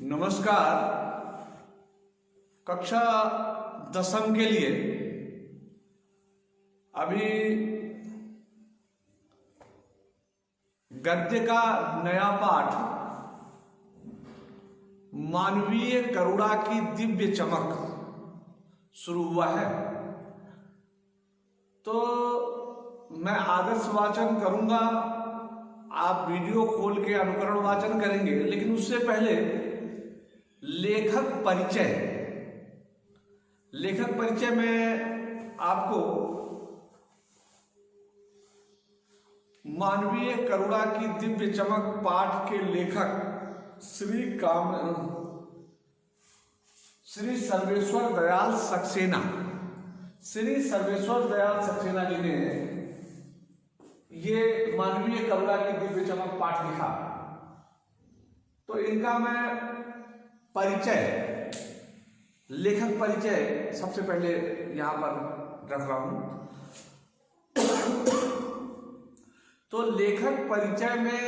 नमस्कार। कक्षा 10वीं के लिए अभी गद्य का नया पाठ मानवीय करुणा की दिव्य चमक शुरू हुआ है। तो मैं आदर्श वाचन करूंगा, आप वीडियो खोल के अनुकरण वाचन करेंगे, लेकिन उससे पहले लेखक परिचय में आपको मानवीय करुणा की दिव्य चमक पाठ के लेखक श्री सर्वेश्वर दयाल सक्सेना जी ने ये मानवीय करुणा की दिव्य चमक पाठ लिखा। तो इनका मैं लेखक परिचय सबसे पहले यहां पर रख रहा हूं। तो लेखक परिचय में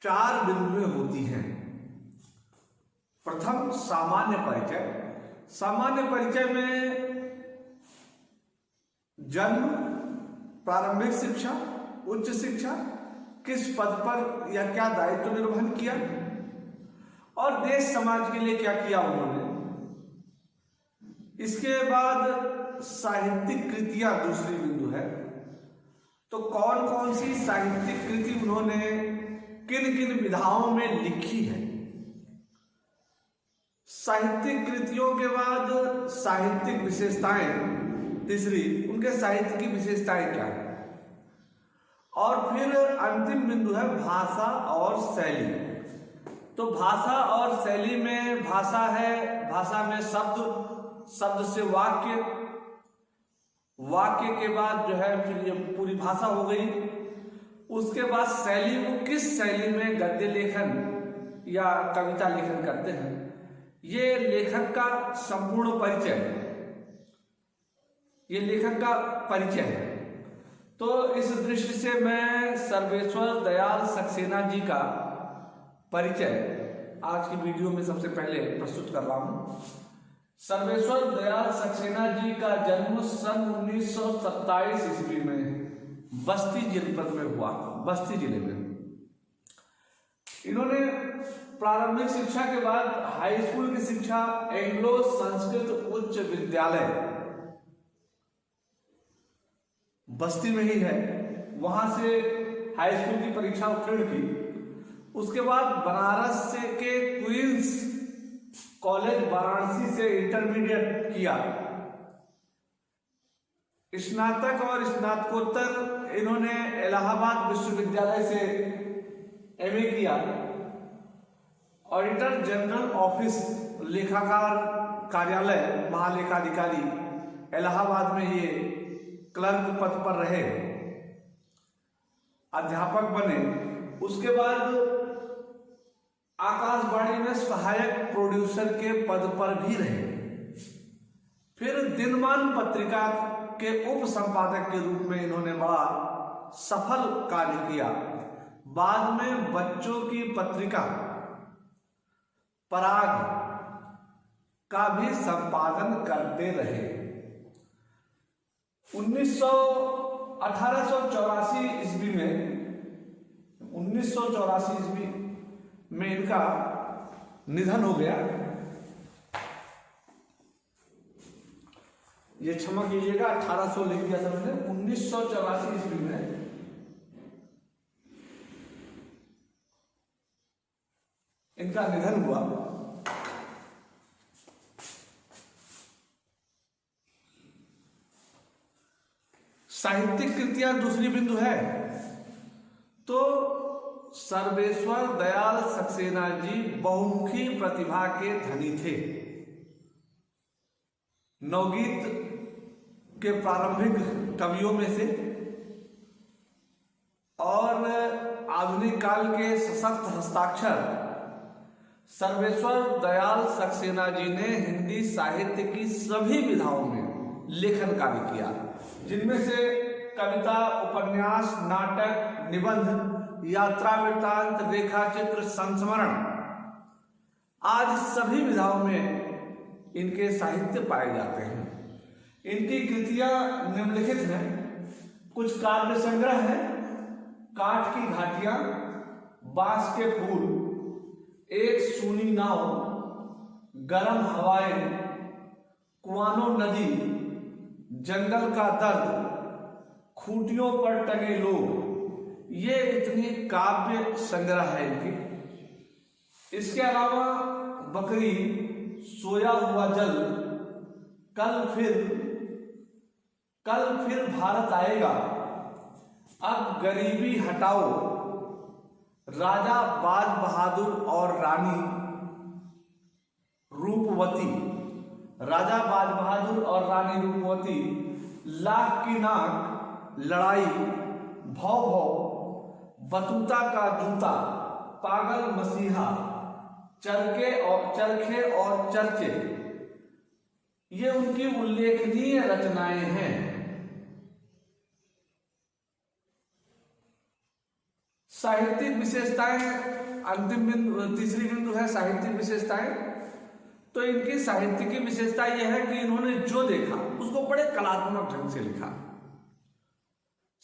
4 बिंदुएं होती हैं। प्रथम सामान्य परिचय में जन्म, प्रारंभिक शिक्षा, उच्च शिक्षा, किस पद पर या क्या दायित्व निर्वहन किया और देश समाज के लिए क्या किया उन्होंने। इसके बाद साहित्यिक कृतियां दूसरी बिंदु है। तो कौन कौन सी साहित्यिक कृति उन्होंने किन किन विधाओं में लिखी है। साहित्यिक कृतियों के बाद साहित्यिक विशेषताएं, तीसरी उनके साहित्य की विशेषताएं क्या है। और फिर अंतिम बिंदु है भाषा और शैली। तो भाषा और शैली में भाषा है, भाषा में शब्द से वाक्य के बाद जो है फिर ये पूरी भाषा हो गई। उसके बाद शैली, वो किस शैली में गद्य लेखन या कविता लेखन करते हैं। ये लेखक का संपूर्ण परिचय है। तो इस दृष्टि से मैं सर्वेश्वर दयाल सक्सेना जी का परिचय आज की वीडियो में सबसे पहले प्रस्तुत कर रहा हूं। सर्वेश्वर दयाल सक्सेना जी का जन्म सन 1927 ईस्वी में बस्ती जनपद में हुआ, बस्ती जिले में। इन्होंने प्रारंभिक शिक्षा के बाद हाई स्कूल की शिक्षा एंग्लो संस्कृत उच्च विद्यालय बस्ती में ही है, वहां से हाई स्कूल की परीक्षा उत्तीर्ण की। उसके बाद बनारस के क्वींस कॉलेज वाराणसी से इंटरमीडिएट किया। स्नातक और स्नातकोत्तर इन्होंने इलाहाबाद विश्वविद्यालय से एमए किया। ऑडिटर जनरल ऑफिस, लेखाकार कार्यालय, महालेखाधिकारी, इलाहाबाद में ये क्लर्क पद पर रहे, अध्यापक बने। उसके बाद आकाशवाणी में सहायक प्रोड्यूसर के पद पर भी रहे। फिर दिनमान पत्रिका के उप संपादक के रूप में इन्होंने बड़ा सफल कार्य किया। बाद में बच्चों की पत्रिका पराग का भी संपादन करते रहे। 1884 ईस्वी में इनका निधन हो गया। ये क्षमा कीजिएगा, 1800 लिख दिया था मैंने, 1984 ईस्वी में इनका निधन हुआ। साहित्यिक कृतियां दूसरी बिंदु है। तो सर्वेश्वर दयाल सक्सेना जी बहुमुखी प्रतिभा के धनी थे। नवगीत के प्रारंभिक कवियों में से और आधुनिक काल के सशक्त हस्ताक्षर सर्वेश्वर दयाल सक्सेना जी ने हिंदी साहित्य की सभी विधाओं में लेखन कार्य किया, जिनमें से कविता, उपन्यास, नाटक, निबंध, यात्रा वृत्तांत, रेखा चित्र, संस्मरण, आज सभी विधाओं में इनके साहित्य पाए जाते हैं। इनकी कृतियां निम्नलिखित हैं। कुछ काव्य संग्रह है, काठ की घाटियां, बांस के फूल, एक सूनी नाव, गरम हवाएं, कुआनो नदी, जंगल का दर्द, खूंटियों पर टंगे लोग, ये इतनी काव्य संग्रह है इनकी। इसके अलावा बकरी, सोया हुआ जल, कल फिर भारत आएगा, अब गरीबी हटाओ, राजा बाज बहादुर और रानी रूपवती, राजा बाज बहादुर और रानी रूपवती, लाख की नाक, लड़ाई, भौ भौ, बतूता का जूता, पागल मसीहा, चरखे और चर्चे, ये उनकी उल्लेखनीय रचनाएं हैं। साहित्यिक विशेषताएं, अंतिम बिंदु, तीसरी बिंदु है साहित्यिक विशेषताएं। तो इनकी साहित्य की विशेषता यह है कि इन्होंने जो देखा उसको बड़े कलात्मक ढंग से लिखा।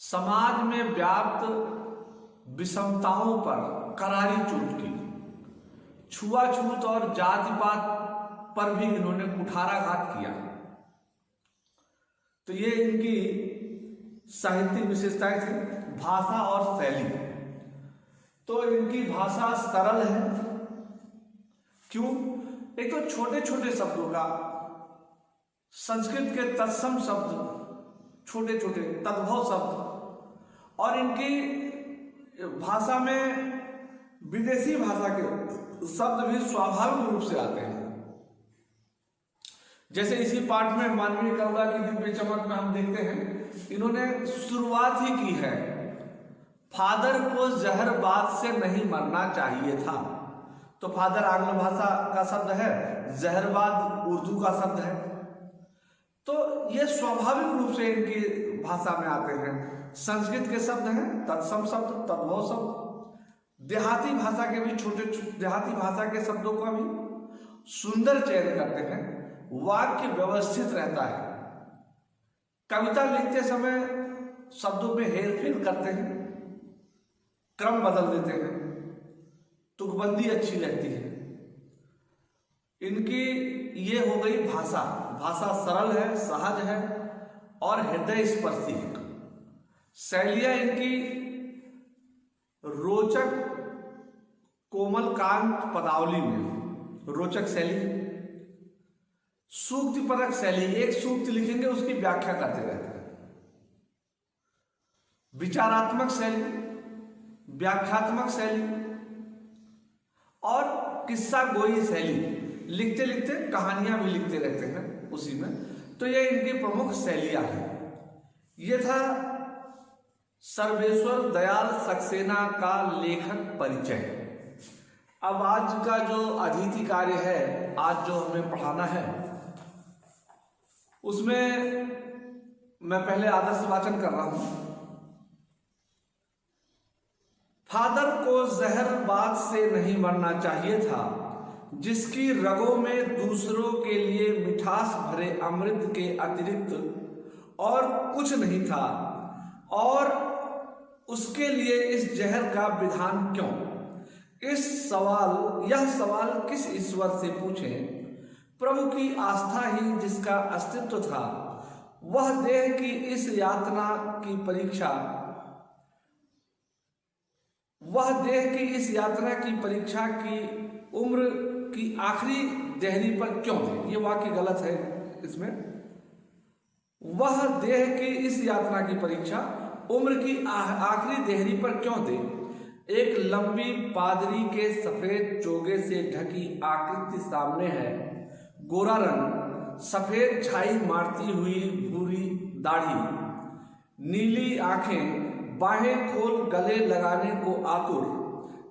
समाज में व्याप्त विषमताओं पर करारी चोट की, छुआछूत और जाति पात पर भी इन्होंने कुठाराघात किया। तो ये इनकी साहित्यिक विशेषताएं थी। भाषा और शैली, तो इनकी भाषा सरल है। क्यों? एक तो छोटे छोटे शब्दों का, संस्कृत के तत्सम शब्द, छोटे छोटे तद्भव शब्द, और इनकी भाषा में विदेशी भाषा के शब्द भी स्वाभाविक रूप से आते हैं। जैसे इसी पाठ में मानवीय करुणा की दिव्य चमक में हम देखते हैं, इन्होंने शुरुआत ही की है, फादर को जहरबाद से नहीं मरना चाहिए था। तो फादर आंग्ल भाषा का शब्द है, जहरबाद उर्दू का शब्द है। तो ये स्वाभाविक रूप से इनकी भाषा में आते हैं। संस्कृत के शब्द हैं, तत्सम शब्द, तद्भव शब्द। देहाती भाषा के भी देहाती भाषा के शब्दों का भी सुंदर चयन करते हैं। वाक्य व्यवस्थित रहता है। कविता लिखते समय शब्दों में हेरफेर करते हैं, क्रम बदल देते हैं, तुकबंदी अच्छी रहती है। इनकी ये हो गई भाषा। भाषा सरल है, सहज है और हृदय स्पर्शी है। शैलियां इनकी रोचक, कोमल कांत पदावली में रोचक शैली, सूक्तिपरक शैली, एक सूक्त लिखेंगे उसकी व्याख्या करते रहते हैं। विचारात्मक शैली, व्याख्यात्मक शैली और किस्सा गोई शैली, लिखते लिखते कहानियां भी लिखते रहते हैं उसी में। तो ये इनकी प्रमुख शैलियां हैं। ये था सर्वेश्वर दयाल सक्सेना का लेखक परिचय। अब आज का जो अतिथि कार्य है, आज जो हमें पढ़ाना है, उसमें मैं पहले आदर्श वाचन कर रहा हूं। फादर को जहरबाद से नहीं मरना चाहिए था, जिसकी रगों में दूसरों के लिए मिठास भरे अमृत के अतिरिक्त और कुछ नहीं था, और उसके लिए इस जहर का विधान क्यों? यह सवाल किस ईश्वर से पूछें? प्रभु की आस्था ही जिसका अस्तित्व था, वह देह की इस यातना की परीक्षा की उम्र की आखिरी देहरी पर क्यों दे? ये वाक्य गलत है इसमें। वह देह की इस यातना की परीक्षा उम्र की आखिरी देहरी पर क्यों दे? एक लंबी पादरी के सफेद चोगे से ढकी आकृति सामने है। गोरा रंग, सफेद छाई मारती हुई भूरी दाढ़ी, नीली आंखें, बाहें खोल गले लगाने को आतुर,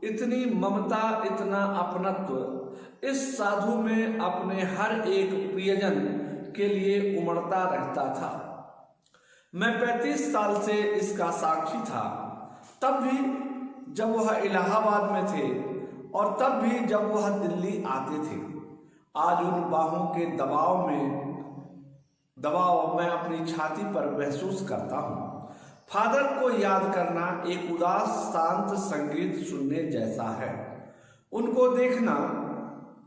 इतनी ममता, इतना अपनत्व इस साधु में अपने हर एक प्रियजन के लिए उमड़ता रहता था। मैं 35 साल से इसका साक्षी था। तब भी जब वह इलाहाबाद में थे, और तब भी जब वह दिल्ली आते थे। आज उन बाहों के दबाव मैं अपनी छाती पर महसूस करता हूँ। फादर को याद करना एक उदास शांत संगीत सुनने जैसा है। उनको देखना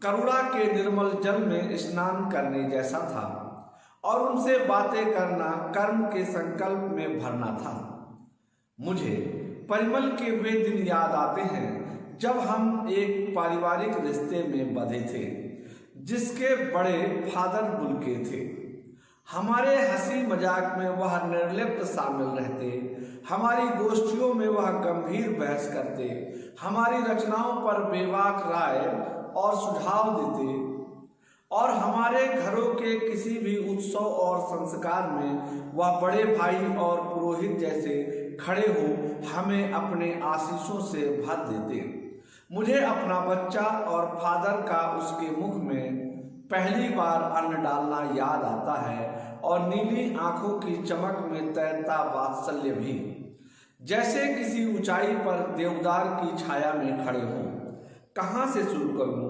करुणा के निर्मल जल में स्नान करने जैसा था और उनसे बातें करना कर्म के संकल्प में भरना था। मुझे परिमल के वे दिन याद आते हैं जब हम एक पारिवारिक रिश्ते में बंधे थे, जिसके बड़े फादर बुल्के थे। हमारे हंसी मजाक में वह निर्लिप्त शामिल रहते, हमारी गोष्ठियों में वह गंभीर बहस करते, हमारी रचनाओं पर बेबाक राय और सुझाव देते और हमारे घरों के किसी भी उत्सव और संस्कार में वह बड़े भाई और पुरोहित जैसे खड़े हो हमें अपने आशीषों से भर देते। मुझे अपना बच्चा और फादर का उसके मुख में पहली बार अन्न डालना याद आता है और नीली आंखों की चमक में तैरता वात्सल्य भी, जैसे किसी ऊंचाई पर देवदार की छाया में खड़े हों। कहाँ से शुरू करूं?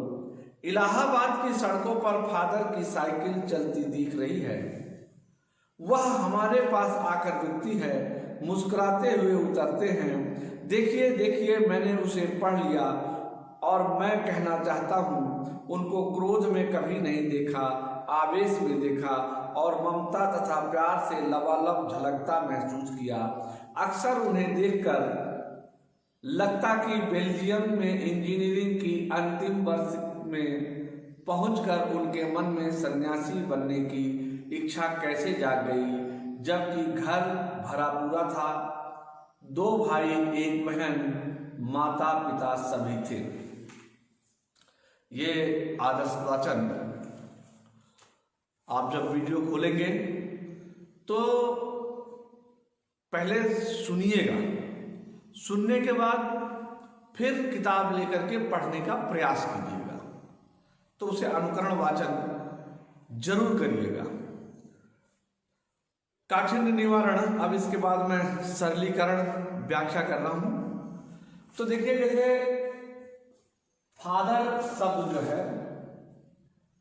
इलाहाबाद की सड़कों पर फादर की साइकिल चलती दिख रही है। वह हमारे पास आकर रुकती है, मुस्कुराते हुए उतरते हैं। देखिए देखिए, मैंने उसे पढ़ लिया और मैं कहना चाहता हूँ, उनको क्रोध में कभी नहीं देखा, आवेश में देखा और ममता तथा प्यार से लबालब झलकता महसूस किया। अक्सर उन्हें देखकर लगता कि बेल्जियम में इंजीनियरिंग की अंतिम वर्ष में पहुंचकर उनके मन में सन्यासी बनने की इच्छा कैसे जाग गई, जबकि घर भरा पूरा था। 2 भाई, 1 बहन, माता पिता सभी थे। ये आदर्श वाचन आप जब वीडियो खोलेंगे तो पहले सुनिएगा, सुनने के बाद फिर किताब लेकर के पढ़ने का प्रयास कीजिएगा, तो उसे अनुकरण वाचन जरूर करिएगा। काठिन्य निवारण, अब इसके बाद मैं सरलीकरण व्याख्या कर रहा हूं। तो देखिए, जैसे फादर शब्द जो है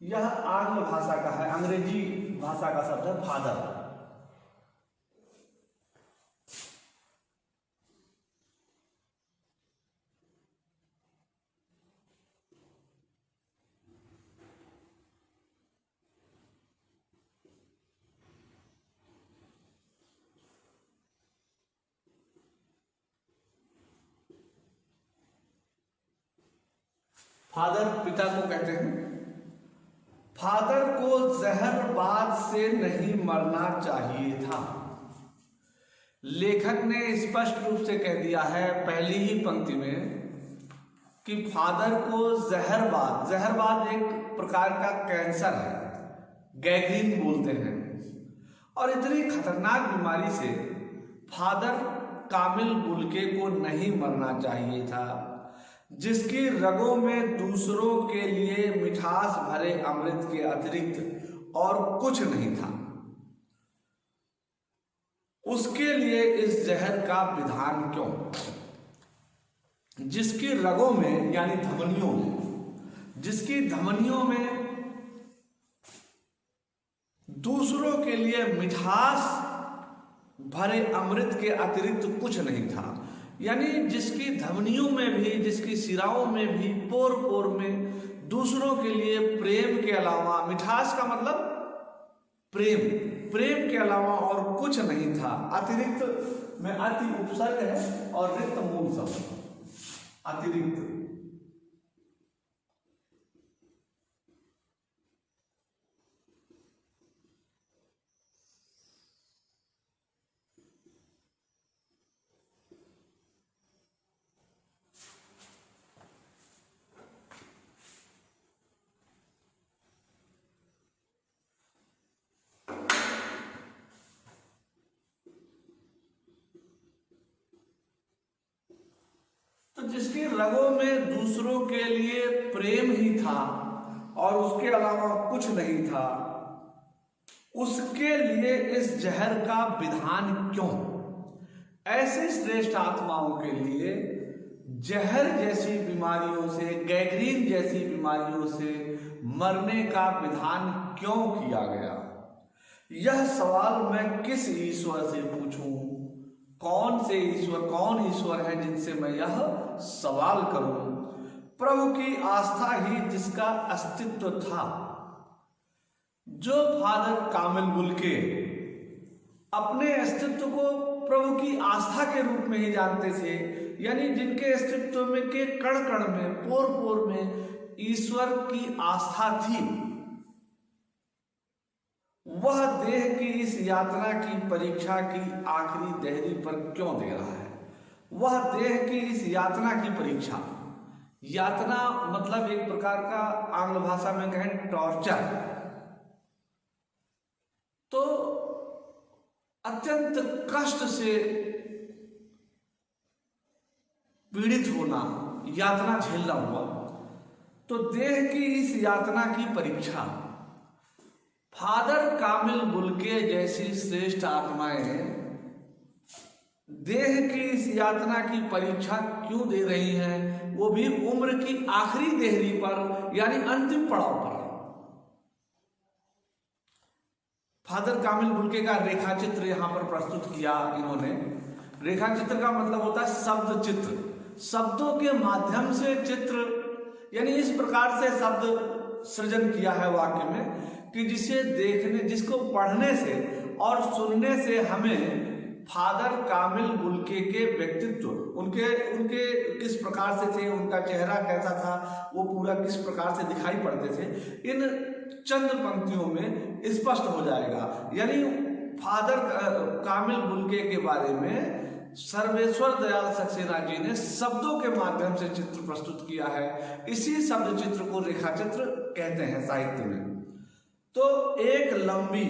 यह आंग्ल भाषा का है, अंग्रेजी भाषा का शब्द है फादर। फादर पिता को कहते हैं। फादर को जहरबाद से नहीं मरना चाहिए था। लेखक ने स्पष्ट रूप से कह दिया है पहली ही पंक्ति में कि फादर को जहरबाद एक प्रकार का कैंसर है, गैंग्रीन बोलते हैं, और इतनी खतरनाक बीमारी से फादर कामिल बुल्के को नहीं मरना चाहिए था, जिसकी रगों में दूसरों के लिए मिठास भरे अमृत के अतिरिक्त और कुछ नहीं था। उसके लिए इस जहर का विधान क्यों? जिसकी रगों में यानी धमनियों में, जिसकी धमनियों में दूसरों के लिए मिठास भरे अमृत के अतिरिक्त कुछ नहीं था, यानी जिसकी धमनियों में भी, जिसकी शिराओं में भी, पोर पोर में दूसरों के लिए प्रेम के अलावा, मिठास का मतलब प्रेम के अलावा और कुछ नहीं था। अतिरिक्त में अति उपसर्ग है और रिक्त मूल शब्द, अतिरिक्त। जिसकी रगों में दूसरों के लिए प्रेम ही था और उसके अलावा कुछ नहीं था, उसके लिए इस जहर का विधान क्यों? ऐसे श्रेष्ठ आत्माओं के लिए जहर जैसी बीमारियों से, गैंग्रीन जैसी बीमारियों से मरने का विधान क्यों किया गया? यह सवाल मैं किस ईश्वर से पूछूं? कौन ईश्वर है जिनसे मैं यह सवाल करूं? प्रभु की आस्था ही जिसका अस्तित्व था। जो फादर कामिल बुल्के अपने अस्तित्व को प्रभु की आस्था के रूप में ही जानते थे, यानी जिनके अस्तित्व में के कण कण में, पोर पोर में ईश्वर की आस्था थी, वह देह की इस यात्रा की परीक्षा की आखिरी देहरी पर क्यों दे रहा है? वह देह की इस यात्रा की परीक्षा, यातना मतलब एक प्रकार का आंग्ल भाषा में कहें टॉर्चर, तो अत्यंत कष्ट से पीड़ित होना, यातना झेलना हुआ। तो देह की इस यातना की परीक्षा फादर कामिल बुल्के जैसी श्रेष्ठ आत्माएं देह की इस यातना की परीक्षा क्यों दे रही हैं? वो भी उम्र की आखिरी देहरी पर, यानी अंतिम पड़ाव पर। फादर कामिल बुल्के का रेखा चित्र यहां पर प्रस्तुत किया इन्होंने। रेखा चित्र का मतलब होता है शब्द चित्र, शब्दों के माध्यम से चित्र, यानी इस प्रकार से शब्द सृजन किया है वाक्य में कि जिसे देखने, जिसको पढ़ने से और सुनने से हमें फादर कामिल बुल्के के व्यक्तित्व, उनके किस प्रकार से थे, उनका चेहरा कैसा था, वो पूरा किस प्रकार से दिखाई पड़ते थे, इन चंद पंक्तियों में स्पष्ट हो जाएगा। यानी फादर कामिल बुल्के के बारे में सर्वेश्वर दयाल सक्सेना जी ने शब्दों के माध्यम से चित्र प्रस्तुत किया है। इसी शब्द चित्र को रेखा चित्र कहते हैं साहित्य में। तो एक लंबी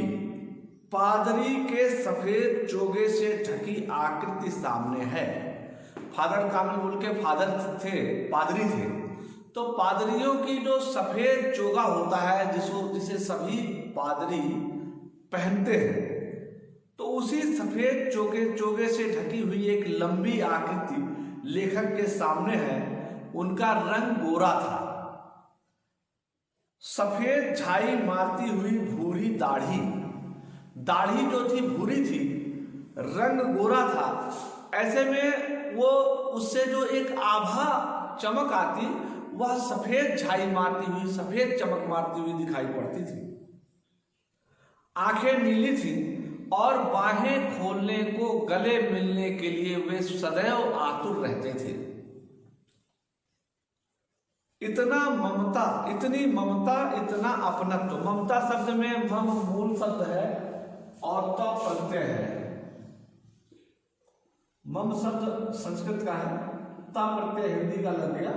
पादरी के सफेद चोगे से ढकी आकृति सामने है। फादर कामिल बुल्के फादर थे, पादरी थे, तो पादरियों की जो सफेद चोगा होता है जिसे सभी पादरी पहनते हैं, तो उसी सफेद चोगे से ढकी हुई एक लंबी आकृति लेखक के सामने है। उनका रंग गोरा था, सफेद झाई मारती हुई भूरी दाढ़ी जो थी भूरी थी, रंग गोरा था। ऐसे में वो उससे जो एक आभा चमक आती, वह सफेद झाई मारती हुई, सफेद चमक मारती हुई दिखाई पड़ती थी। आंखें नीली थी और बाहें खोलने को, गले मिलने के लिए वे सदैव आतुर रहते थे। इतना ममता, इतनी ममता, इतना अपनत्व। ममता शब्द में मम मूल शब्द है और तो प्रत्यय है। मम शब्द संस्कृत का है, ता प्रत्यय हिंदी का लग गया।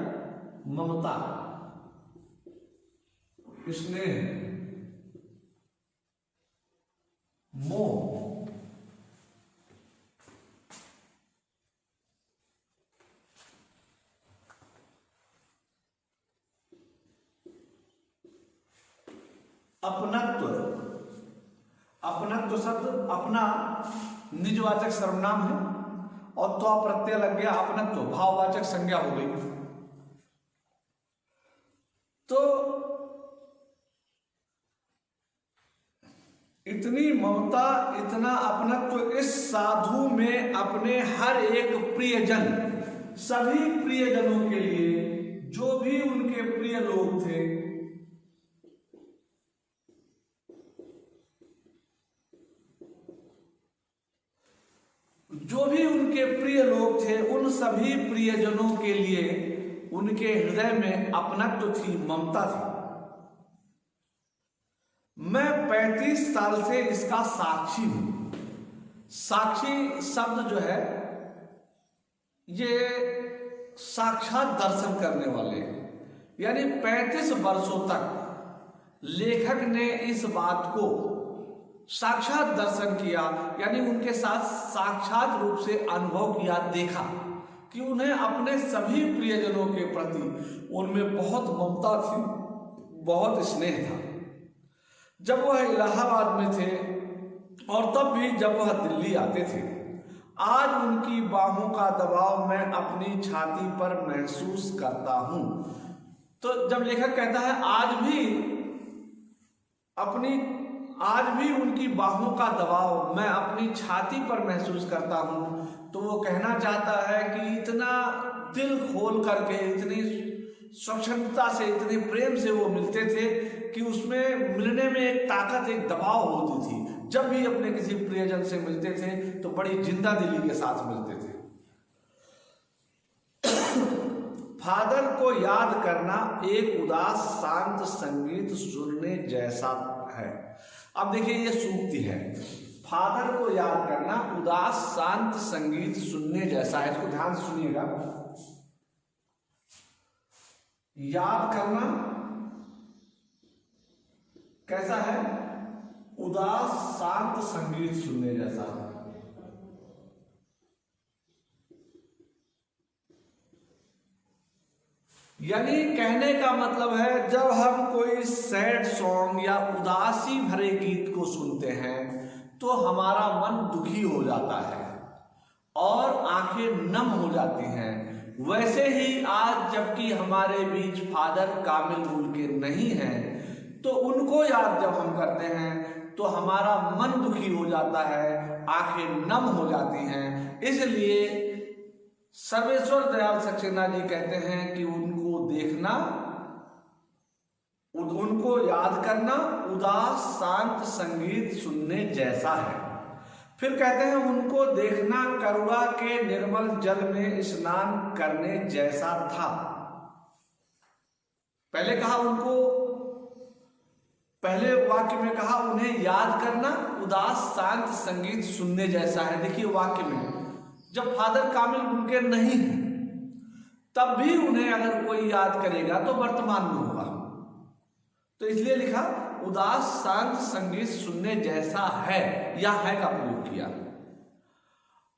ममता, स्नेह, मोह, अपनत्व। अपनत्व शब्द अपना निजवाचक सर्वनाम है और तो प्रत्यय लग गया, अपनत्व भाववाचक संज्ञा हो गई। तो इतनी ममता, इतना अपनत्व इस साधु में अपने हर एक प्रियजन, सभी प्रियजनों के लिए, जो भी उनके प्रिय लोग थे, जो भी उनके प्रिय लोग थे, उन सभी प्रियजनों के लिए उनके हृदय में अपनत्व थी, ममता थी। मैं 35 साल से इसका साक्षी हूं। साक्षी शब्द जो है ये साक्षात दर्शन करने वाले, यानी 35 वर्षों तक लेखक ने इस बात को साक्षात दर्शन किया, यानी उनके साथ साक्षात रूप से अनुभव किया, देखा कि उन्हें अपने सभी प्रियजनों के प्रति उनमें बहुत ममता थी, बहुत स्नेह था। जब वह इलाहाबाद में थे और तब भी जब वह दिल्ली आते थे, आज उनकी बाहों का दबाव मैं अपनी छाती पर महसूस करता हूं। तो जब लेखक कहता है आज भी उनकी बाहों का दबाव मैं अपनी छाती पर महसूस करता हूं, तो वो कहना चाहता है कि इतना दिल खोल करके, इतनी स्वच्छंदता से, इतने प्रेम से वो मिलते थे कि उसमें मिलने में एक ताकत, एक दबाव होती थी। जब भी अपने किसी प्रियजन से मिलते थे तो बड़ी जिंदा दिली के साथ मिलते थे। फादर को याद करना एक उदास शांत संगीत सुनने जैसा है। अब देखिए ये सूक्ति है, फादर को याद करना उदास शांत संगीत सुनने जैसा है। इसको ध्यान से सुनिएगा। याद करना कैसा है? उदास शांत संगीत सुनने जैसा है। यानी कहने का मतलब है, जब हम कोई सैड सॉन्ग या उदासी भरे गीत को सुनते हैं तो हमारा मन दुखी हो जाता है और आंखें नम हो जाती हैं। वैसे ही आज जबकि हमारे बीच फादर कामिल गुल के नहीं हैं, तो उनको याद जब हम करते हैं तो हमारा मन दुखी हो जाता है, आंखें नम हो जाती हैं। इसलिए सर्वेश्वर दयाल सक्सेना जी कहते हैं कि उनको देखना, उनको याद करना उदास शांत संगीत सुनने जैसा है। फिर कहते हैं उनको देखना करुणा के निर्मल जल में स्नान करने जैसा था। पहले कहा उनको, पहले वाक्य में कहा उन्हें याद करना उदास शांत संगीत सुनने जैसा है। देखिए वाक्य में, जब फादर कामिल उनके नहीं है तब भी उन्हें अगर कोई याद करेगा तो वर्तमान में होगा, तो इसलिए लिखा उदास शांत संगीत सुनने जैसा है, या है का प्रयोग किया।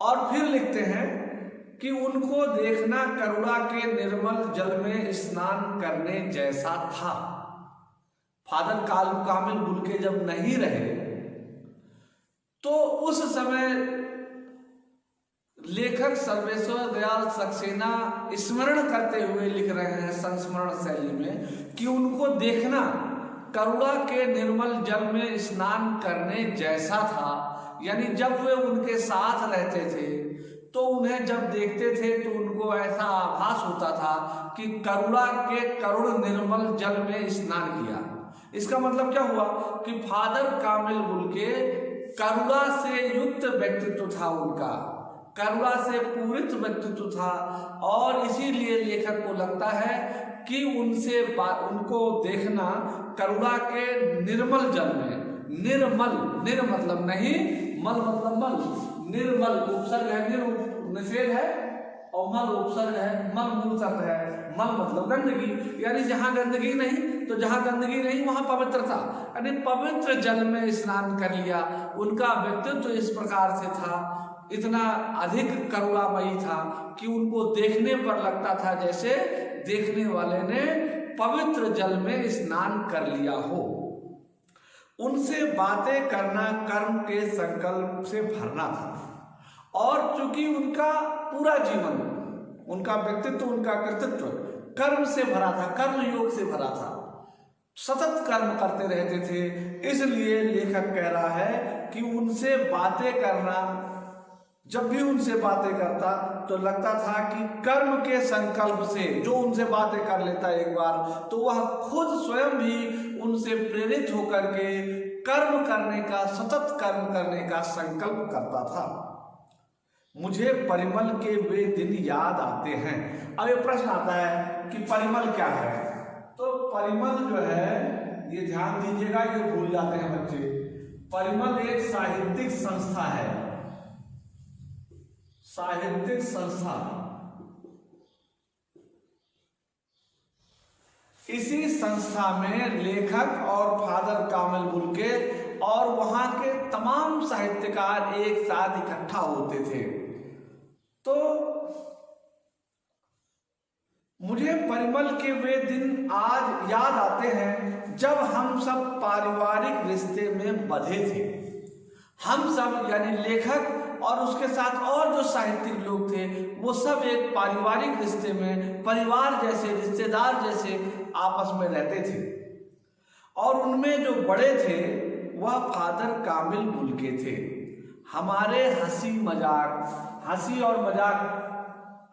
और फिर लिखते हैं कि उनको देखना करुणा के निर्मल जल में स्नान करने जैसा था। फादर कामिल गुल के जब नहीं रहे तो उस समय लेखक सर्वेश्वर दयाल सक्सेना स्मरण करते हुए लिख रहे हैं संस्मरण शैली में कि उनको देखना करुणा के निर्मल जल में स्नान करने जैसा था। यानी जब वे उनके साथ रहते थे तो उन्हें जब देखते थे तो उनको ऐसा आभास होता था कि करुणा के करुण निर्मल जल में स्नान किया। इसका मतलब क्या हुआ कि फादर कामिल गुल के करुणा से युक्त व्यक्तित्व था, उनका करुणा से पूरित व्यक्तित्व था, और इसीलिए लेखक को लगता है कि उनको देखना करुणा के निर्मल जल में, निर्मल, निर मतलब नहीं, मल मतलब मल, निर्मल उपसर्ग है, निषेध है, और मल उपसर्ग है, मल मूल शब्द है, मल मतलब गंदगी। यानी जहां गंदगी नहीं, तो जहां गंदगी नहीं वहां पवित्रता, यानी पवित्र जल में स्नान कर लिया। उनका व्यक्तित्व इस प्रकार से था, इतना अधिक करुणामयी था कि उनको देखने पर लगता था जैसे देखने वाले ने पवित्र जल में स्नान कर लिया हो। उनसे बातें करना कर्म के संकल्प से भरना था, और चूंकि उनका पूरा जीवन, उनका व्यक्तित्व, उनका कर्तृत्व कर्म से भरा था, कर्म योग से भरा था, सतत कर्म करते रहते थे। इसलिए लेखक कह रहा है कि उनसे बातें करना, जब भी उनसे बातें करता तो लगता था कि कर्म के संकल्प से, जो उनसे बातें कर लेता एक बार तो वह खुद स्वयं भी उनसे प्रेरित होकर के कर्म करने का, सतत कर्म करने का संकल्प करता था। मुझे परिमल के वे दिन याद आते हैं। अब ये प्रश्न आता है कि परिमल क्या है? तो परिमल जो है, ये ध्यान दीजिएगा, ये भूल जाते हैं बच्चे। परिमल एक साहित्यिक संस्था है, साहित्यिक संस्था। इसी संस्था में लेखक और फादर कामिल गुल के और वहां के तमाम साहित्यकार एक साथ इकट्ठा होते थे। तो मुझे परिमल के वे दिन आज याद आते हैं जब हम सब पारिवारिक रिश्ते में बंधे थे। हम सब यानी लेखक और उसके साथ और जो साहित्यिक लोग थे वो सब एक पारिवारिक रिश्ते में, परिवार जैसे, रिश्तेदार जैसे आपस में रहते थे। और उनमें जो बड़े थे वह फादर कामिल बुल्के थे। हमारे हंसी मजाक, हंसी और मजाक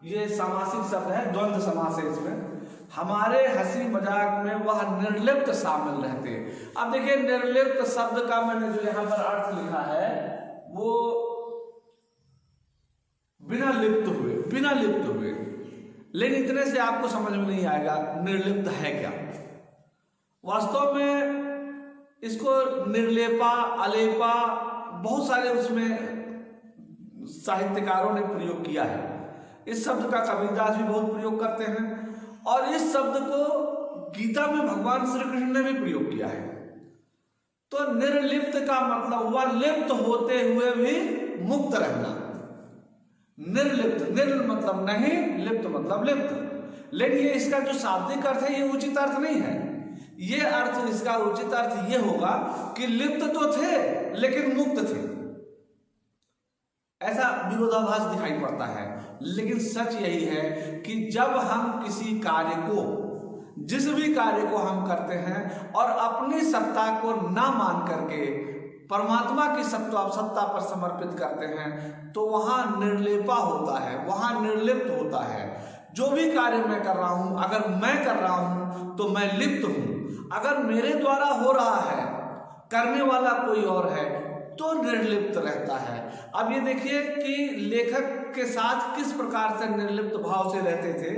ये समासिक शब्द है, द्वंद्व समास है इसमें। हमारे हंसी मजाक में वह निर्लिप्त शामिल रहते। अब देखिए, निर्लिप्त शब्द का मैंने जो यहां पर अर्थ लिखा है वो बिना लिप्त हुए, बिना लिप्त हुए। लेकिन इतने से आपको समझ में नहीं आएगा निर्लिप्त है क्या। वास्तव में इसको निर्लेपा, अलेपा, बहुत सारे उसमें साहित्यकारों ने प्रयोग किया है। इस शब्द का कबीरदास भी बहुत प्रयोग करते हैं और इस शब्द को गीता में भगवान श्री कृष्ण ने भी प्रयोग किया है। तो निर्लिप्त का मतलब हुआ लिप्त होते हुए भी मुक्त रहना। निर्लिप्त, निर्ल मतलब नहीं, लिप्त मतलब लिप्त। लेकिन ये इसका जो शाब्दिक अर्थ है ये उचित अर्थ नहीं है। ये अर्थ, इसका उचित अर्थ ये होगा कि लिप्त तो थे लेकिन मुक्त थे। ऐसा विरोधाभास दिखाई पड़ता है। लेकिन सच यही है कि जब हम किसी कार्य को, जिस भी कार्य को हम करते हैं और अपनी सत्ता को ना मान करके परमात्मा की सत्ता पर समर्पित करते हैं तो वहां निर्लेपा होता है, वहां निर्लिप्त होता है। जो भी कार्य मैं कर रहा हूं, अगर मैं कर रहा हूं तो मैं लिप्त हूं। अगर मेरे द्वारा हो रहा है, करने वाला कोई और है, तो निर्लिप्त रहता है। अब ये देखिए कि लेखक के साथ किस प्रकार से निर्लिप्त भाव से रहते थे।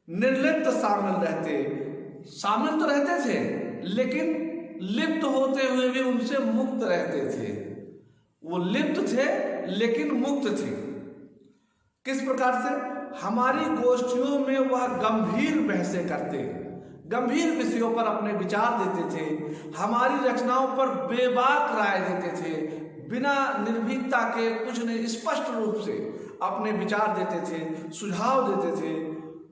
निर्लिप्त शामिल रहते, शामिल तो रहते थे लेकिन लिप्त होते हुए भी उनसे मुक्त रहते थे। वो लिप्त थे लेकिन मुक्त थे। किस प्रकार से? हमारी गोष्ठियों में वह गंभीर बहसें करते, गंभीर विषयों पर अपने विचार देते थे, हमारी रचनाओं पर बेबाक राय देते थे, बिना निर्भीकता के कुछ नहीं, स्पष्ट रूप से अपने विचार देते थे, सुझाव देते थे।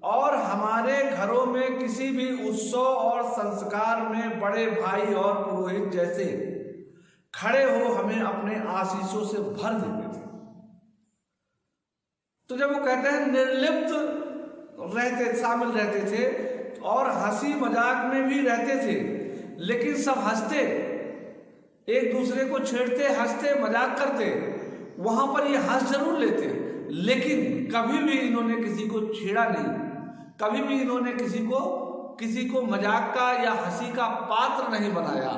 और हमारे घरों में किसी भी उत्सव और संस्कार में बड़े भाई और पुरोहित जैसे खड़े हो हमें अपने आशीषों से भर देते थे। तो जब वो कहते हैं निर्लिप्त रहते, शामिल रहते थे और हंसी मजाक में भी रहते थे, लेकिन सब हंसते, एक दूसरे को छेड़ते, हंसते, मजाक करते, वहां पर ये हंस जरूर लेते, लेकिन कभी भी इन्होंने किसी को छेड़ा नहीं, कभी भी इन्होंने किसी को मजाक का या हंसी का पात्र नहीं बनाया।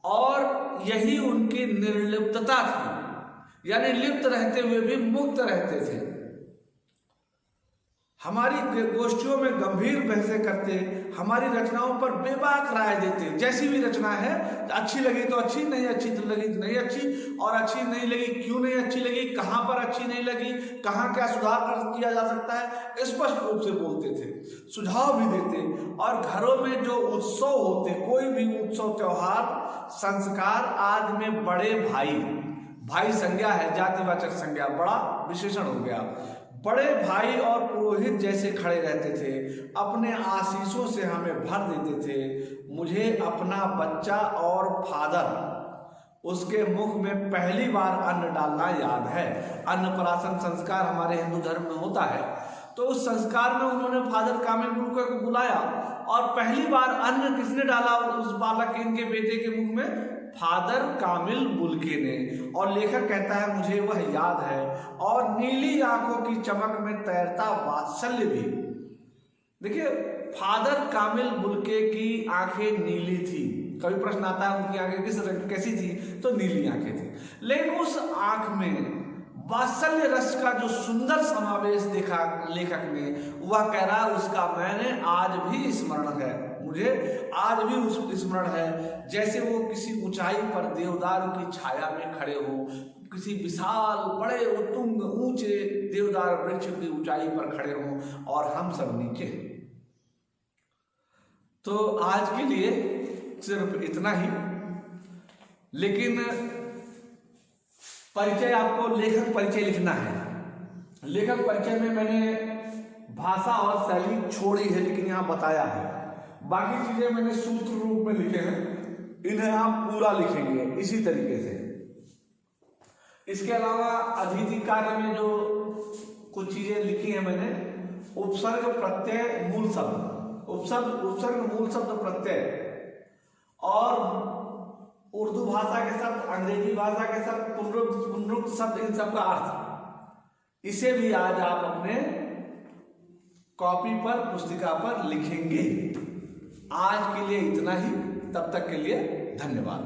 और यही उनकी निर्लिप्तता थी, यानी लिप्त रहते हुए भी मुक्त रहते थे। हमारी गोष्ठियों में गंभीर बहसें करते, हमारी रचनाओं पर बेबाक राय देते। जैसी भी रचना है, अच्छी लगी तो अच्छी, नहीं अच्छी तो लगी तो नहीं अच्छी, और अच्छी नहीं लगी क्यों नहीं अच्छी लगी, कहाँ पर अच्छी नहीं लगी, कहाँ क्या सुधार किया जा सकता है, स्पष्ट रूप से बोलते थे, सुझाव भी देते। और घरों में जो उत्सव होते, कोई भी उत्सव, त्योहार, संस्कार आदि में बड़े भाई, भाई संज्ञा है, जातिवाचक संज्ञा, बड़ा विशेषण हो गया, बड़े भाई और पुरोहित जैसे खड़े रहते थे, अपने आशीषों से हमें भर देते थे। मुझे अपना बच्चा और फादर, उसके मुख में पहली बार अन्न डालना याद है। अन्नप्राशन संस्कार हमारे हिंदू धर्म में होता है, तो उस संस्कार में उन्होंने फादर कामिल बुल्के को बुलाया और पहली बार अन्न किसने डाला उस बालक, इनके बेटे के मुख में? फादर कामिल बुल्के ने। और लेखक कहता है मुझे वह याद है, और नीली आंखों की चमक में तैरता वात्सल्य भी। देखिए, फादर कामिल बुल्के की आंखें नीली थी। कभी प्रश्न आता है उनकी आंखें किस रंग, कैसी थी? तो नीली आंखें थी, लेकिन उस आंख में वात्सल्य रस का जो सुंदर समावेश देखा लेखक ने, वह कह रहा उसका मैंने आज भी स्मरण है, मुझे आज भी उस स्मरण है, जैसे वो किसी ऊंचाई पर देवदार की छाया में खड़े हो, किसी विशाल बड़े उत्तुंग ऊंचे देवदार वृक्ष की ऊंचाई पर खड़े हो और हम सब नीचे। तो आज के लिए सिर्फ इतना ही, लेकिन परिचय, आपको लेखक परिचय लिखना है। लेखक परिचय में मैंने भाषा और शैली छोड़ी है, लेकिन यहां बताया है। बाकी चीजें मैंने सूत्र रूप में लिखे हैं, इन्हें आप पूरा लिखेंगे इसी तरीके से। इसके अलावा अतिथि कार्य में जो कुछ चीजें लिखी है मैंने, उपसर्ग प्रत्यय मूल शब्द, उपसर्ग मूल शब्द प्रत्यय, और उर्दू भाषा के शब्द, अंग्रेजी भाषा के शब्द, पुनरुक्त शब्द, इन सब का अर्थ, इसे भी आज आप अपने कॉपी पर, पुस्तिका पर लिखेंगे। आज के लिए इतना ही, तब तक के लिए धन्यवाद।